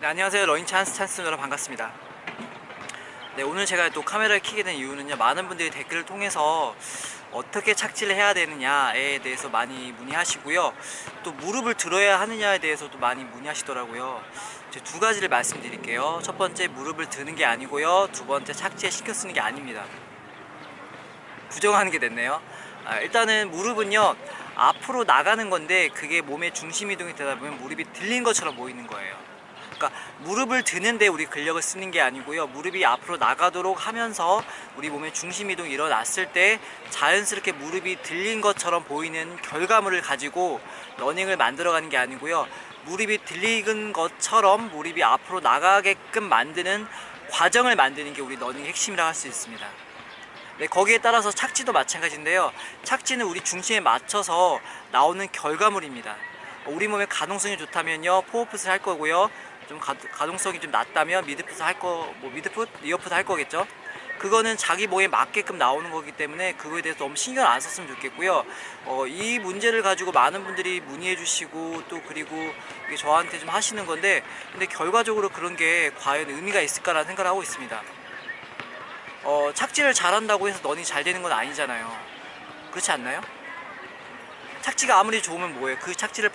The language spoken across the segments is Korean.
네, 안녕하세요. 러닝 찬스 여러분 반갑습니다. 네, 오늘 제가 또 카메라를 켜게 된 이유는요, 많은 분들이 댓글을 통해서 어떻게 착지를 해야 되느냐에 대해서 많이 문의하시고요, 또 무릎을 들어야 하느냐에 대해서도 많이 문의하시더라고요. 이제 두 가지를 말씀드릴게요. 첫 번째, 무릎을 드는 게 아니고요, 두 번째, 착지에 신경 쓰는 게 아닙니다. 부정하는 게 됐네요. 일단은 무릎은요, 앞으로 나가는 건데 그게 몸의 중심 이동이 되다 보면 무릎이 들린 것처럼 보이는 거예요. 그러니까 무릎을 드는데 우리 근력을 쓰는 게 아니고요, 무릎이 앞으로 나가도록 하면서 우리 몸의 중심 이동이 일어났을 때 자연스럽게 무릎이 들린 것처럼 보이는 결과물을 가지고 러닝을 만들어가는 게 아니고요, 무릎이 들린 것처럼 무릎이 앞으로 나가게끔 만드는 과정을 만드는 게 우리 러닝의 핵심이라고 할 수 있습니다. 네, 거기에 따라서 착지도 마찬가지인데요, 착지는 우리 중심에 맞춰서 나오는 결과물입니다. 우리 몸의 가동성이 좋다면요, 포어풋을 할 거고요, 좀 가동성이 좀 낮다면 미드풋을 할 거, 미드풋, 리어풋 할 거겠죠. 그거는 자기 몸에 맞게끔 나오는 거기 때문에 그거에 대해서 너무 신경 안 썼으면 좋겠고요. 이 문제를 가지고 많은 분들이 문의해 주시고, 또 그리고 이게 저한테 좀 하시는 건데, 근데 결과적으로 그런 게 과연 의미가 있을까라는 생각을 하고 있습니다. 착지를 잘한다고 해서 러닝이 잘 되는 건 아니잖아요. 그렇지 않나요? 착지가 아무리 좋으면 뭐예요? 그 착지를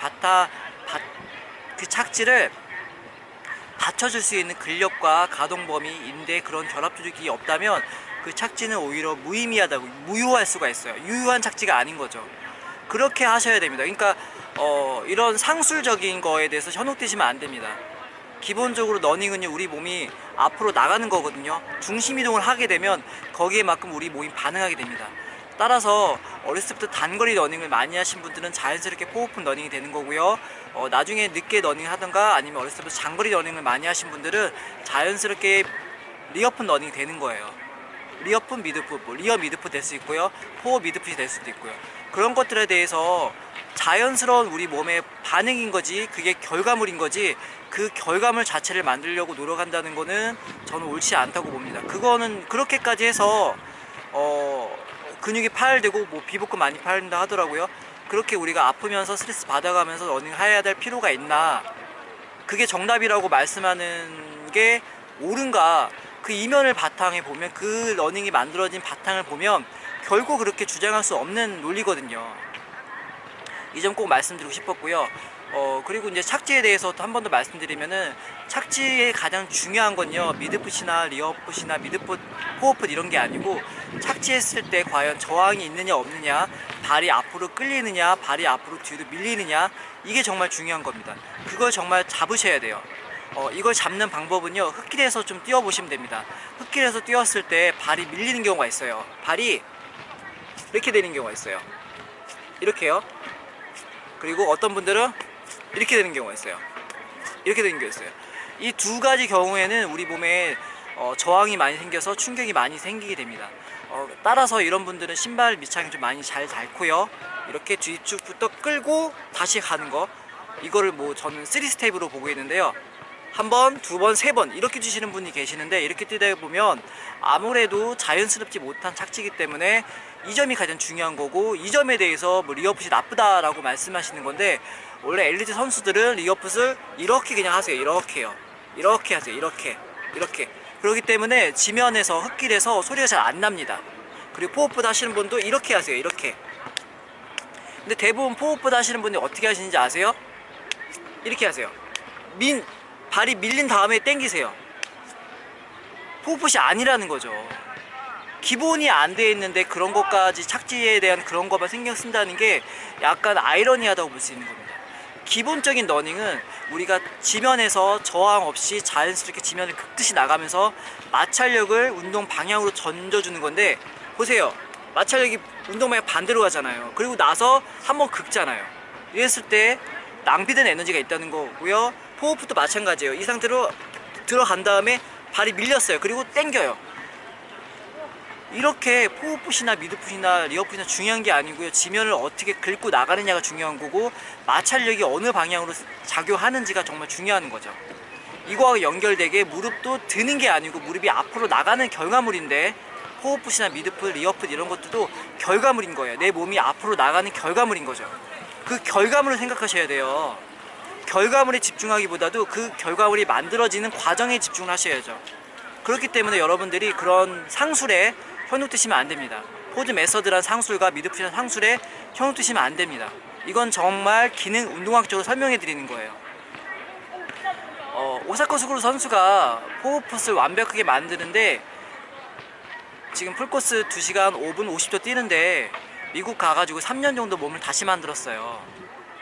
받쳐줄 수 있는 근력과 가동 범위, 인대, 그런 결합 조직이 없다면 그 착지는 오히려 무의미하다고, 무효할 수가 있어요. 유효한 착지가 아닌 거죠. 그렇게 하셔야 됩니다. 그러니까 이런 상술적인 거에 대해서 현혹되시면 안 됩니다. 기본적으로 러닝은요, 우리 몸이 앞으로 나가는 거거든요. 중심 이동을 하게 되면 거기에 만큼 우리 몸이 반응하게 됩니다. 따라서 어렸을 때부터 단거리 러닝을 많이 하신 분들은 자연스럽게 포오픈 러닝이 되는 거고요, 나중에 늦게 러닝 하던가 아니면 어렸을 때부터 장거리 러닝을 많이 하신 분들은 자연스럽게 리어풋 러닝이 되는 거예요. 리어풋, 미드풋, 리어 미드풋 될 수 있고요, 포어 미드풋이 될 수도 있고요. 그런 것들에 대해서 자연스러운 우리 몸의 반응인 거지, 그게 결과물인 거지, 그 결과물 자체를 만들려고 노력한다는 거는 저는 옳지 않다고 봅니다. 그거는 그렇게까지 해서 근육이 파열되고 비복근 많이 파열된다 하더라고요. 그렇게 우리가 아프면서 스트레스 받아가면서 러닝을 해야 될 필요가 있나, 그게 정답이라고 말씀하는 게 옳은가, 그 이면을 바탕에 보면, 그 러닝이 만들어진 바탕을 보면 결국 그렇게 주장할 수 없는 논리거든요. 이 점 꼭 말씀드리고 싶었고요. 그리고 이제 착지에 대해서 한 번 더 말씀드리면은, 착지의 가장 중요한 건요, 미드풋이나 리어풋이나 미드풋, 포어풋 이런 게 아니고, 착지했을 때 과연 저항이 있느냐 없느냐, 발이 앞으로 끌리느냐, 발이 앞으로 뒤로 밀리느냐, 이게 정말 중요한 겁니다. 그걸 정말 잡으셔야 돼요. 이걸 잡는 방법은요, 흙길에서 좀 뛰어보시면 됩니다. 흙길에서 뛰었을 때 발이 밀리는 경우가 있어요. 발이 이렇게 되는 경우가 있어요. 이렇게요. 그리고 어떤 분들은 이렇게 되는 경우가 있어요. 이렇게 되는 경우가 있어요. 이 두 가지 경우에는 우리 몸에 저항이 많이 생겨서 충격이 많이 생기게 됩니다. 따라서 이런 분들은 신발 밑창이 좀 많이 잘 닳고요, 이렇게 뒤쪽부터 끌고 다시 가는 거, 이거를 저는 3스텝으로 보고 있는데요, 한 번, 두 번, 세 번 이렇게 뛰시는 분이 계시는데, 이렇게 뛰다 보면 아무래도 자연스럽지 못한 착지이기 때문에 이 점이 가장 중요한 거고, 이 점에 대해서 리어풋이 나쁘다라고 말씀하시는 건데, 원래 엘리트 선수들은 리어풋을 이렇게 그냥 하세요. 이렇게요. 이렇게 하세요. 이렇게. 그렇기 때문에 지면에서, 흙길에서 소리가 잘 안 납니다. 그리고 포어풋 하시는 분도 이렇게 하세요. 이렇게. 근데 대부분 포어풋 하시는 분이 어떻게 하시는지 아세요? 이렇게 하세요. 발이 밀린 다음에 당기세요. 포어풋이 아니라는 거죠. 기본이 안 돼 있는데 그런 것까지, 착지에 대한 그런 것만 신경 쓴다는 게 약간 아이러니하다고 볼 수 있는 겁니다. 기본적인 러닝은 우리가 지면에서 저항 없이 자연스럽게 지면을 긁듯이 나가면서 마찰력을 운동 방향으로 던져주는 건데, 보세요. 마찰력이 운동 방향 반대로 가잖아요. 그리고 나서 한번 긁잖아요. 이랬을 때 낭비된 에너지가 있다는 거고요. 포어풋도 마찬가지예요. 이 상태로 들어간 다음에 발이 밀렸어요. 그리고 당겨요. 이렇게 포어풋이나 미드풋이나 리어풋이나 중요한 게 아니고요, 지면을 어떻게 긁고 나가느냐가 중요한 거고, 마찰력이 어느 방향으로 작용하는지가 정말 중요한 거죠. 이거와 연결되게 무릎도 드는 게 아니고 무릎이 앞으로 나가는 결과물인데, 포어풋이나 미드풋, 리어풋 이런 것들도 결과물인 거예요. 내 몸이 앞으로 나가는 결과물인 거죠. 그 결과물을 생각하셔야 돼요. 결과물에 집중하기보다도 그 결과물이 만들어지는 과정에 집중을 하셔야죠. 그렇기 때문에 여러분들이 그런 상술에 현혹 드시면 안 됩니다. 포즈 메서드란 상술과 미드풋이란 상술에 현혹 드시면 안 됩니다. 이건 정말 기능 운동학적으로 설명해 드리는 거예요. 오사카 수구루 선수가 포워풋을 완벽하게 만드는데 지금 풀코스 2시간 5분 50초 뛰는데 미국 가가지고 3년 정도 몸을 다시 만들었어요.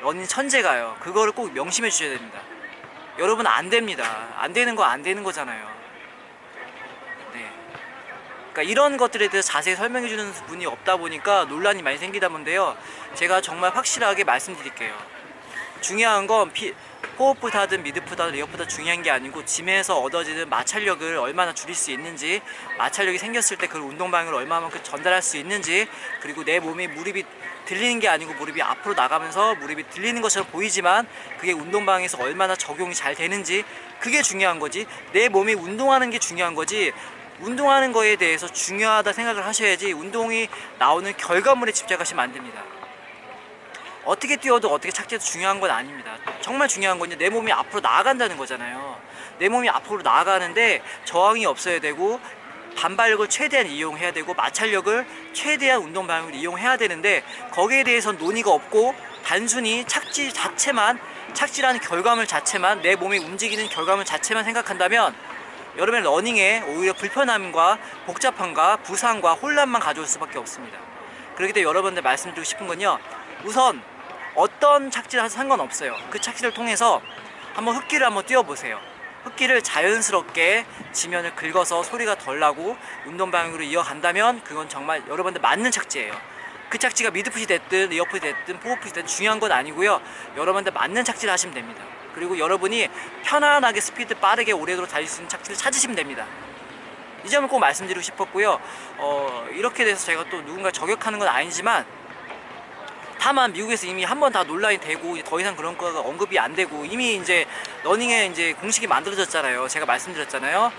러닝 천재가요. 그거를 꼭 명심해 주셔야 됩니다. 여러분 안 됩니다. 안 되는 거 안 되는 거잖아요. 네. 그러니까 이런 것들에 대해서 자세히 설명해 주는 분이 없다 보니까 논란이 많이 생기다 본데요. 제가 정말 확실하게 말씀드릴게요. 중요한 건 포워풋 하든 미드풋 하든 리어풋 중요한 게 아니고 짐에서 얻어지는 마찰력을 얼마나 줄일 수 있는지, 마찰력이 생겼을 때 그 운동 방향을 얼마만큼 전달할 수 있는지, 그리고 내 몸이 무릎이 들리는 게 아니고 무릎이 앞으로 나가면서 무릎이 들리는 것처럼 보이지만 그게 운동 방향에서 얼마나 적용이 잘 되는지, 그게 중요한 거지. 내 몸이 운동하는 게 중요한 거지. 운동하는 거에 대해서 중요하다 생각을 하셔야지 운동이 나오는 결과물에 집착하시면 안 됩니다. 어떻게 뛰어도 어떻게 착지해도 중요한 건 아닙니다. 정말 중요한 건 내 몸이 앞으로 나아간다는 거잖아요. 내 몸이 앞으로 나아가는데 저항이 없어야 되고 반발력을 최대한 이용해야 되고 마찰력을 최대한 운동 방향으로 이용해야 되는데 거기에 대해서는 논의가 없고 단순히 착지 자체만, 착지라는 결과물 자체만, 내 몸이 움직이는 결과물 자체만 생각한다면 여러분의 러닝에 오히려 불편함과 복잡함과 부상과 혼란만 가져올 수밖에 없습니다. 그렇기 때문에 여러분들 말씀드리고 싶은 건요, 우선 어떤 착지를 해도 상관없어요. 그 착지를 통해서 한번 흙길을 한번 뛰어보세요. 흙길을 자연스럽게 지면을 긁어서 소리가 덜 나고 운동 방향으로 이어간다면 그건 정말 여러분들 맞는 착지예요. 그 착지가 미드풋이 됐든 리어풋이 됐든 포워풋이 됐든 중요한 건 아니고요. 여러분들 맞는 착지를 하시면 됩니다. 그리고 여러분이 편안하게 스피드 빠르게 오래도록 달릴 수 있는 착지를 찾으시면 됩니다. 이 점을 꼭 말씀드리고 싶었고요. 이렇게 돼서 제가 또 누군가 저격하는 건 아니지만, 다만 미국에서 이미 한 번 다 논란이 되고 더 이상 그런 거가 언급이 안 되고 이미 이제 러닝에 이제 공식이 만들어졌잖아요. 제가 말씀드렸잖아요.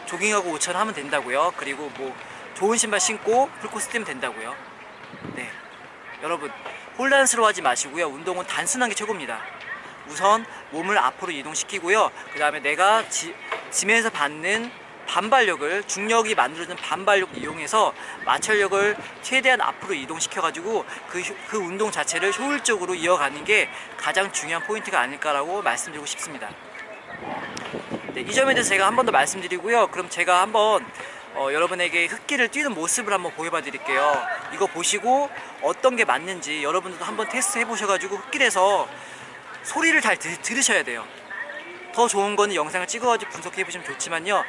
조깅하고 5,000 하면 된다고요. 그리고 뭐 좋은 신발 신고 풀코스 뛰면 된다고요. 네, 여러분 혼란스러워하지 마시고요. 운동은 단순한 게 최고입니다. 우선 몸을 앞으로 이동시키고요. 그 다음에 내가 짐에서 받는 반발력을, 중력이 만들어주는 반발력을 이용해서 마찰력을 최대한 앞으로 이동시켜 가지고 그 운동 자체를 효율적으로 이어가는 게 가장 중요한 포인트가 아닐까라고 말씀드리고 싶습니다. 네, 이 점에 대해서 제가 한 번 더 말씀드리고요. 그럼 제가 한번 여러분에게 흙길을 뛰는 모습을 한번 보여봐 드릴게요. 이거 보시고 어떤 게 맞는지 여러분들도 한번 테스트 해보셔가지고 흙길에서 소리를 잘 들으셔야 돼요. 더 좋은 거는 영상을 찍어가지고 분석해 보시면 좋지만요,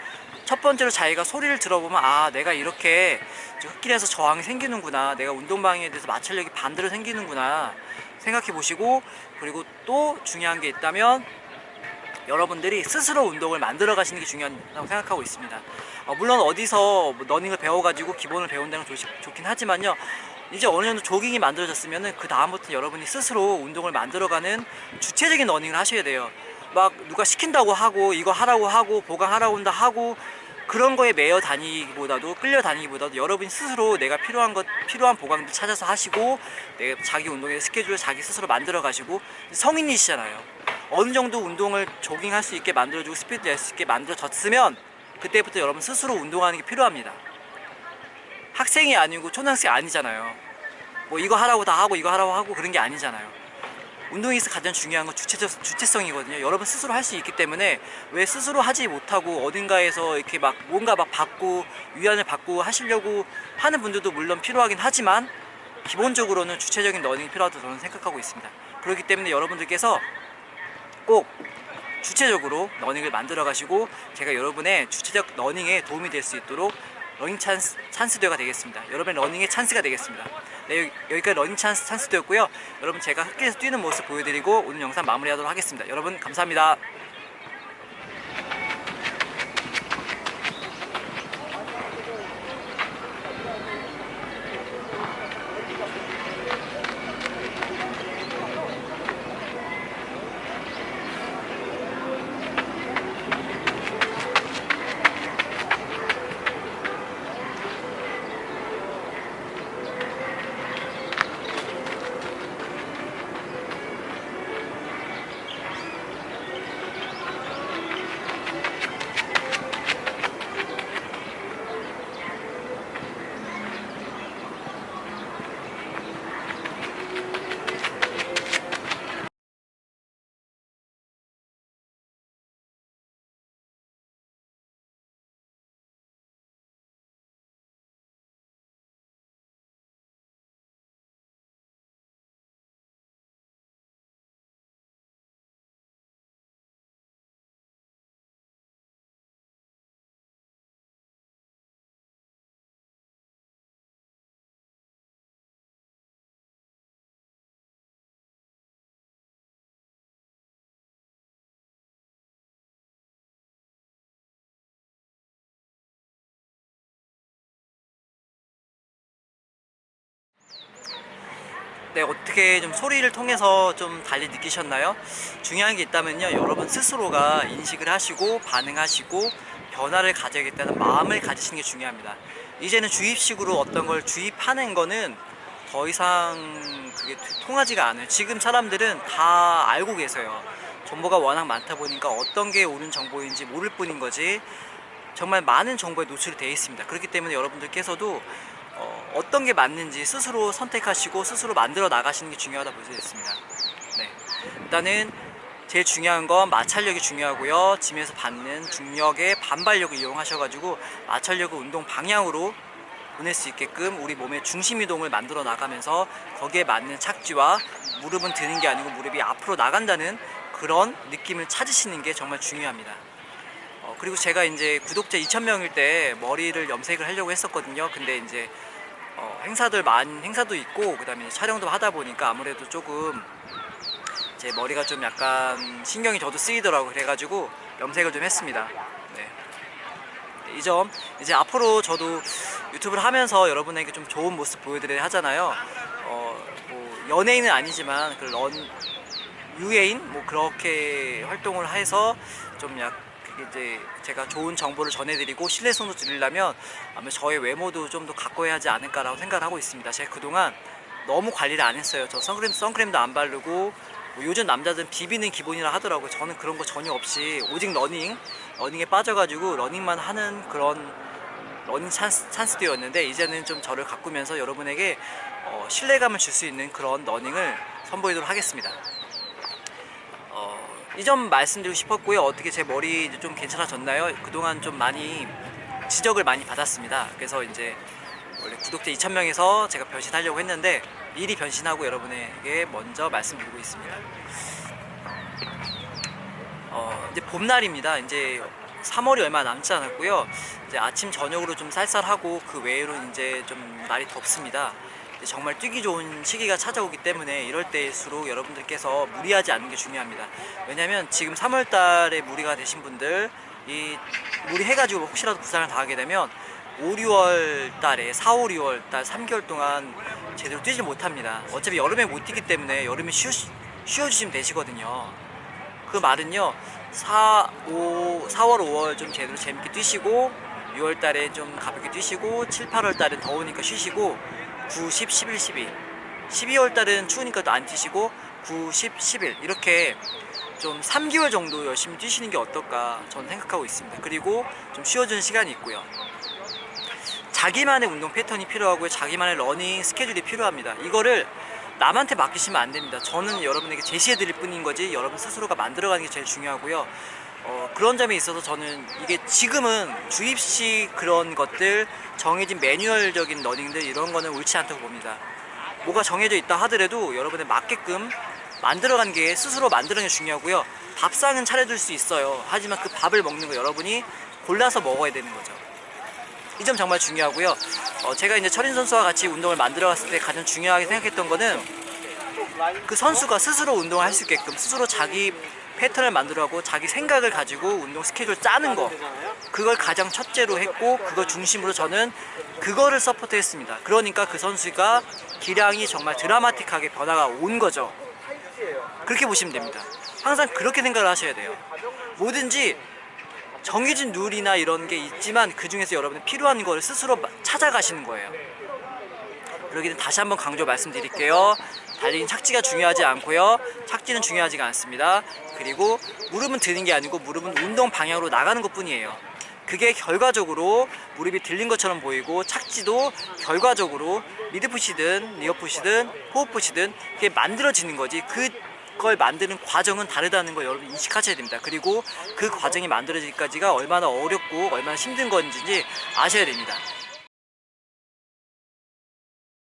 첫 번째로 자기가 소리를 들어보면 아, 내가 이렇게 흙길에서 저항이 생기는구나, 내가 운동 방향에 대해서 마찰력이 반대로 생기는구나 생각해 보시고, 그리고 또 중요한 게 있다면 여러분들이 스스로 운동을 만들어 가시는 게 중요하다고 생각하고 있습니다. 물론 어디서 러닝을 배워가지고 기본을 배운다는 건 좋긴 하지만요, 이제 어느 정도 조깅이 만들어졌으면 그 다음부터 여러분이 스스로 운동을 만들어가는 주체적인 러닝을 하셔야 돼요. 막 누가 시킨다고 하고 이거 하라고 하고 보강하라고 한다 하고 그런 거에 매여 다니기보다도, 끌려 다니기보다도 여러분이 스스로 내가 필요한 보강들 찾아서 하시고, 내가 자기 운동의 스케줄을 자기 스스로 만들어 가시고, 성인이시잖아요. 어느 정도 운동을 조깅할 수 있게 만들어주고 스피드 낼 수 있게 만들어졌으면 그때부터 여러분 스스로 운동하는 게 필요합니다. 학생이 아니고 초등학생 아니잖아요. 뭐 이거 하라고 다 하고 이거 하라고 하고 그런 게 아니잖아요. 운동에서 가장 중요한 건 주체성이거든요. 여러분 스스로 할 수 있기 때문에 왜 스스로 하지 못하고 어딘가에서 이렇게 막 뭔가 막 받고 위안을 받고 하시려고 하는 분들도 물론 필요하긴 하지만 기본적으로는 주체적인 러닝이 필요하다고 저는 생각하고 있습니다. 그렇기 때문에 여러분들께서 꼭 주체적으로 러닝을 만들어 가시고 제가 여러분의 주체적 러닝에 도움이 될 수 있도록 러닝 찬스대가 되겠습니다. 여러분의 러닝의 찬스가 되겠습니다. 네, 여기까지 러닝 찬스대였고요. 여러분 제가 흙길에서 뛰는 모습 보여드리고 오늘 영상 마무리하도록 하겠습니다. 여러분 감사합니다. 네, 어떻게 좀 소리를 통해서 좀 달리 느끼셨나요? 중요한 게 있다면요, 여러분 스스로가 인식을 하시고 반응하시고 변화를 가져야겠다는 마음을 가지시는 게 중요합니다. 이제는 주입식으로 어떤 걸 주입하는 거는 더 이상 그게 통하지가 않아요. 지금 사람들은 다 알고 계세요. 정보가 워낙 많다 보니까 어떤 게 옳은 정보인지 모를 뿐인 거지, 정말 많은 정보에 노출이 되어 있습니다. 그렇기 때문에 여러분들께서도 어떤 게 맞는지 스스로 선택하시고 스스로 만들어 나가시는 게 중요하다 볼 수 있습니다. 네. 일단은 제일 중요한 건 마찰력이 중요하고요. 짐에서 받는 중력의 반발력을 이용하셔가지고 마찰력을 운동 방향으로 보낼 수 있게끔 우리 몸의 중심 이동을 만들어 나가면서 거기에 맞는 착지와 무릎은 드는 게 아니고 무릎이 앞으로 나간다는 그런 느낌을 찾으시는 게 정말 중요합니다. 그리고 제가 이제 구독자 2,000명일 때 머리를 염색을 하려고 했었거든요. 근데 이제 행사도 있고 그다음에 촬영도 하다 보니까 아무래도 조금 제 머리가 좀 약간 신경이 저도 쓰이더라고요. 그래가지고 염색을 좀 했습니다. 네. 이 점 이제 앞으로 저도 유튜브를 하면서 여러분에게 좀 좋은 모습 보여드려야 하잖아요. 뭐 연예인은 아니지만 그 유해인 뭐 그렇게 활동을 해서 좀 이제 제가 좋은 정보를 전해드리고 신뢰성도 드리려면 아마 저의 외모도 좀 더 가꿔야 하지 않을까라고 생각을 하고 있습니다. 제가 그동안 너무 관리를 안 했어요. 저 선크림도 안 바르고 뭐 요즘 남자들은 비비는 기본이라 하더라고요. 저는 그런 거 전혀 없이 오직 러닝에 빠져가지고 러닝만 하는 그런 러닝 찬스들이었는데, 이제는 좀 저를 가꾸면서 여러분에게 신뢰감을 줄 수 있는 그런 러닝을 선보이도록 하겠습니다. 이 점 말씀드리고 싶었고요. 어떻게 제 머리 좀 괜찮아졌나요? 그동안 좀 많이 지적을 많이 받았습니다. 그래서 이제 원래 구독자 2,000명에서 제가 변신하려고 했는데 미리 변신하고 여러분에게 먼저 말씀드리고 있습니다. 이제 봄날입니다. 이제 3월이 얼마 남지 않았고요. 이제 아침 저녁으로 좀 쌀쌀하고 그 외로 이제 좀 날이 덥습니다. 정말 뛰기 좋은 시기가 찾아오기 때문에 이럴 때일수록 여러분들께서 무리하지 않는 게 중요합니다. 왜냐면 지금 3월달에 무리가 되신 분들, 이 무리해가지고 혹시라도 부상을 당하게 되면 5, 6월달에 4, 5, 6월달 3개월 동안 제대로 뛰지 못합니다. 어차피 여름에 못 뛰기 때문에 여름에 쉬어주시면 되시거든요. 그 말은요, 4월, 5월 좀 제대로 재밌게 뛰시고 6월달에 좀 가볍게 뛰시고 7, 8월달은 더우니까 쉬시고 9, 10, 11, 12 12월달은 추우니까 또 안 뛰시고 9, 10, 11 이렇게 좀 3개월 정도 열심히 뛰시는 게 어떨까 저는 생각하고 있습니다. 그리고 좀 쉬어주는 시간이 있고요. 자기만의 운동 패턴이 필요하고요. 자기만의 러닝 스케줄이 필요합니다. 이거를 남한테 맡기시면 안 됩니다. 저는 여러분에게 제시해 드릴 뿐인 거지 여러분 스스로가 만들어가는 게 제일 중요하고요. 그런 점에 있어서 저는 이게 지금은 주입식 그런 것들, 정해진 매뉴얼적인 러닝들 이런 거는 옳지 않다고 봅니다. 뭐가 정해져 있다 하더라도 여러분에 맞게끔 만들어가는 게, 스스로 만드는 게 중요하고요. 밥상은 차려줄 수 있어요. 하지만 그 밥을 먹는 거 여러분이 골라서 먹어야 되는 거죠. 이 점 정말 중요하고요. 제가 이제 철인 선수와 같이 운동을 만들어 갔을 때 가장 중요하게 생각했던 거는 그 선수가 스스로 운동을 할 수 있게끔 스스로 자기 패턴을 만들어가고 자기 생각을 가지고 운동 스케줄 짜는 거, 그걸 가장 첫째로 했고 그걸 중심으로 저는 그거를 서포트 했습니다. 그러니까 그 선수가 기량이 정말 드라마틱하게 변화가 온 거죠. 그렇게 보시면 됩니다. 항상 그렇게 생각을 하셔야 돼요. 뭐든지 정해진 룰이나 이런 게 있지만 그 중에서 여러분이 필요한 거를 스스로 찾아가시는 거예요. 그러기 때문에 다시 한번 강조 말씀드릴게요. 달리는 착지가 중요하지 않고요. 착지는 중요하지가 않습니다. 그리고 무릎은 드는 게 아니고 무릎은 운동 방향으로 나가는 것 뿐이에요. 그게 결과적으로 무릎이 들린 것처럼 보이고 착지도 결과적으로 미드푸시든 리어푸시든 호흡푸시든 그게 만들어지는 거지, 그걸 만드는 과정은 다르다는 걸 여러분 인식하셔야 됩니다. 그리고 그 과정이 만들어지기까지가 얼마나 어렵고 얼마나 힘든 건지 아셔야 됩니다.